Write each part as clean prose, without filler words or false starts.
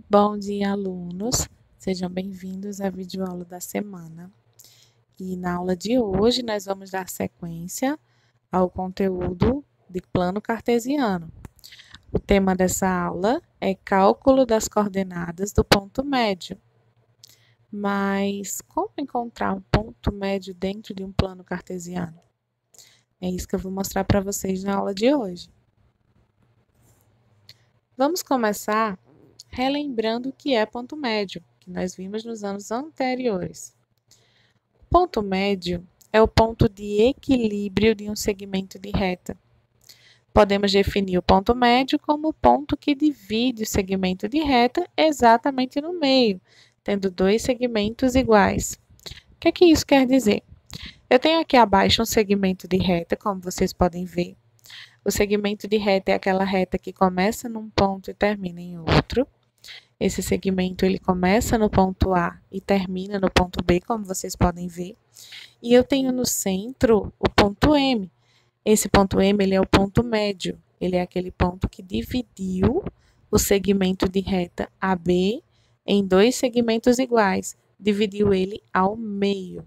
Bom dia, alunos! Sejam bem-vindos à videoaula da semana. E na aula de hoje, nós vamos dar sequência ao conteúdo de plano cartesiano. O tema dessa aula é cálculo das coordenadas do ponto médio. Mas como encontrar um ponto médio dentro de um plano cartesiano? É isso que eu vou mostrar para vocês na aula de hoje. Vamos começar relembrando o que é ponto médio, que nós vimos nos anos anteriores. O ponto médio é o ponto de equilíbrio de um segmento de reta. Podemos definir o ponto médio como o ponto que divide o segmento de reta exatamente no meio, tendo dois segmentos iguais. O que isso quer dizer? Eu tenho aqui abaixo um segmento de reta, como vocês podem ver. O segmento de reta é aquela reta que começa num ponto e termina em outro. Esse segmento ele começa no ponto A e termina no ponto B, como vocês podem ver. E eu tenho no centro o ponto M. Esse ponto M ele é o ponto médio. Ele é aquele ponto que dividiu o segmento de reta AB em dois segmentos iguais. Dividiu ele ao meio.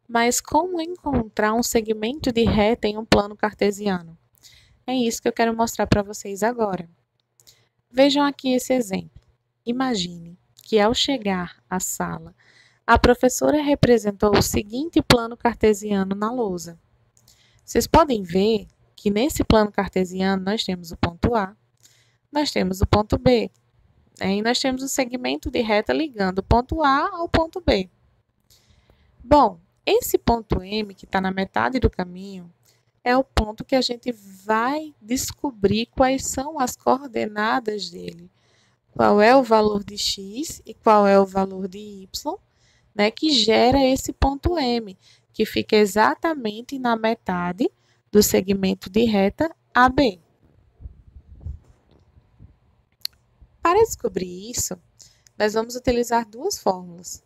Mas como encontrar um segmento de reta em um plano cartesiano? É isso que eu quero mostrar para vocês agora. Vejam aqui esse exemplo. Imagine que ao chegar à sala, a professora representou o seguinte plano cartesiano na lousa. Vocês podem ver que nesse plano cartesiano nós temos o ponto A, nós temos o ponto B, e nós temos o segmento de reta ligando o ponto A ao ponto B. Bom, esse ponto M, que está na metade do caminho, é o ponto que a gente vai descobrir quais são as coordenadas dele. Qual é o valor de x e qual é o valor de y, né, que gera esse ponto M, que fica exatamente na metade do segmento de reta AB. Para descobrir isso, nós vamos utilizar duas fórmulas.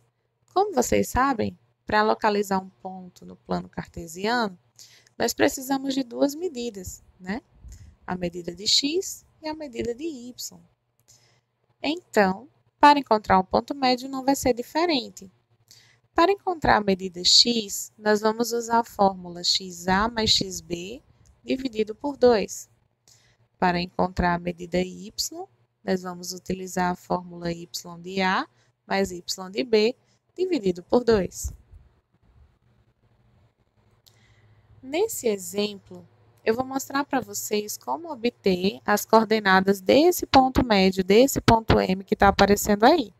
Como vocês sabem, para localizar um ponto no plano cartesiano, nós precisamos de duas medidas, né? A medida de x e a medida de y. Então, para encontrar um ponto médio não vai ser diferente. Para encontrar a medida x, nós vamos usar a fórmula xa mais xb dividido por 2. Para encontrar a medida y, nós vamos utilizar a fórmula y de a mais y de b dividido por 2. Nesse exemplo, eu vou mostrar para vocês como obter as coordenadas desse ponto médio, desse ponto M que está aparecendo aí.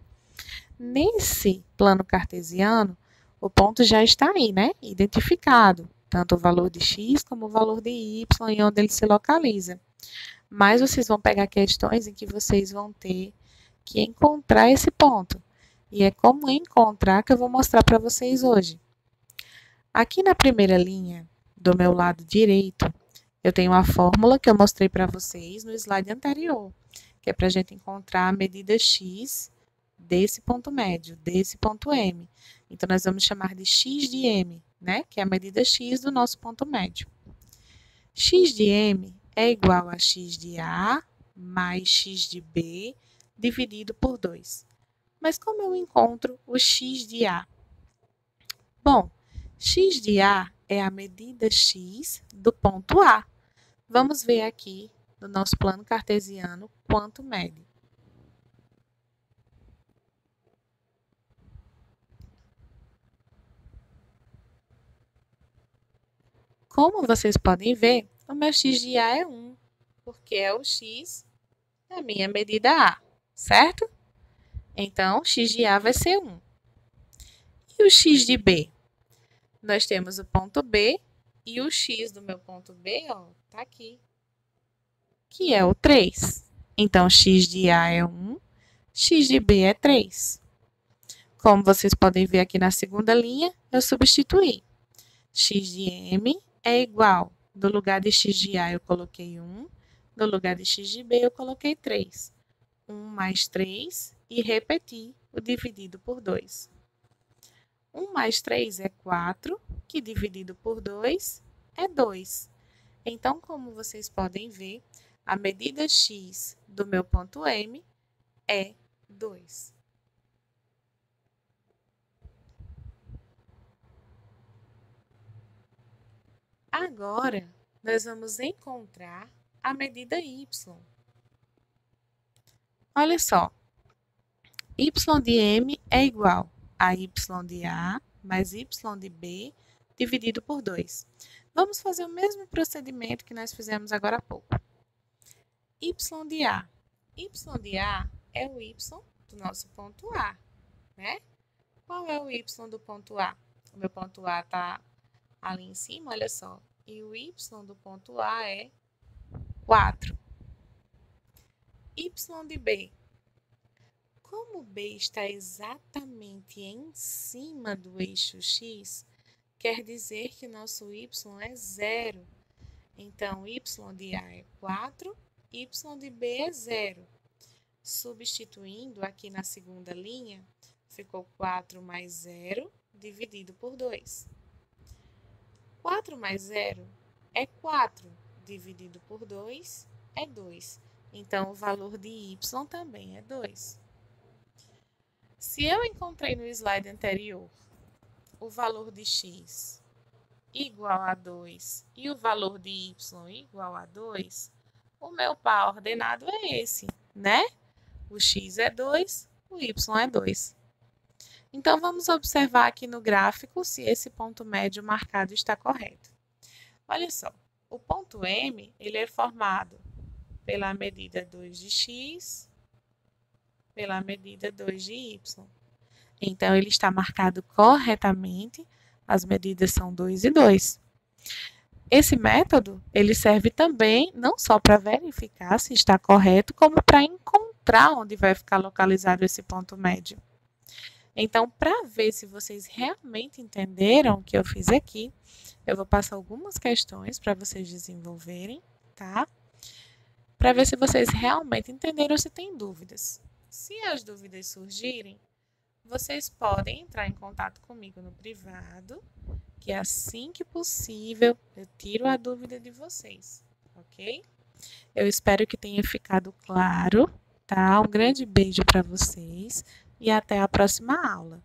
Nesse plano cartesiano, o ponto já está aí, né? Identificado, tanto o valor de x como o valor de y e onde ele se localiza. Mas vocês vão pegar questões em que vocês vão ter que encontrar esse ponto. E é como encontrar que eu vou mostrar para vocês hoje. Aqui na primeira linha, do meu lado direito, eu tenho a fórmula que eu mostrei para vocês no slide anterior, que é para a gente encontrar a medida x desse ponto médio, desse ponto M. Então, nós vamos chamar de x de M, né? Que é a medida x do nosso ponto médio. X de M é igual a x de A mais x de B dividido por 2. Mas como eu encontro o x de A? Bom, x de A é a medida x do ponto A. Vamos ver aqui no nosso plano cartesiano quanto mede. Como vocês podem ver, o meu x de A é 1, porque é o x da minha medida A, certo? Então, x de A vai ser 1. E o x de B? Nós temos o ponto B e o x do meu ponto B, ó, tá aqui, que é o 3. Então, x de A é 1, x de B é 3. Como vocês podem ver aqui na segunda linha, eu substituí. X de M é igual, no lugar de x de A eu coloquei 1, no lugar de x de B eu coloquei 3. 1 mais 3 e repeti o dividido por 2. 1 mais 3 é 4, que dividido por 2 é 2. Então, como vocês podem ver, A medida x do meu ponto M é 2. Agora, nós vamos encontrar a medida y. Olha só, y de M é igual a y de A mais y de B dividido por 2. Vamos fazer o mesmo procedimento que nós fizemos agora há pouco. Y de A. Y de A é o y do nosso ponto A, né? Qual é o y do ponto A? O meu ponto A está ali em cima, olha só. E o y do ponto A é 4. Y de B. Como B está exatamente em cima do eixo x, quer dizer que nosso y é 0. Então, y de A é 4, y de B é 0. Substituindo aqui na segunda linha, ficou 4 mais 0 dividido por 2. 4 mais 0 é 4, dividido por 2 é 2. Então, o valor de y também é 2. Se eu encontrei no slide anterior o valor de x igual a 2 e o valor de y igual a 2, o meu par ordenado é esse, né? O x é 2, o y é 2. Então, vamos observar aqui no gráfico se esse ponto médio marcado está correto. Olha só, o ponto M ele é formado pela medida 2 de x, pela medida 2 de y. Então, ele está marcado corretamente, as medidas são 2 e 2. Esse método, ele serve também não só para verificar se está correto, como para encontrar onde vai ficar localizado esse ponto médio. Então, para ver se vocês realmente entenderam o que eu fiz aqui, eu vou passar algumas questões para vocês desenvolverem, tá? Para ver se vocês realmente entenderam ou se tem dúvidas. Se as dúvidas surgirem, vocês podem entrar em contato comigo no privado, que assim que possível eu tiro a dúvida de vocês, ok? Eu espero que tenha ficado claro, tá? Um grande beijo para vocês e até a próxima aula.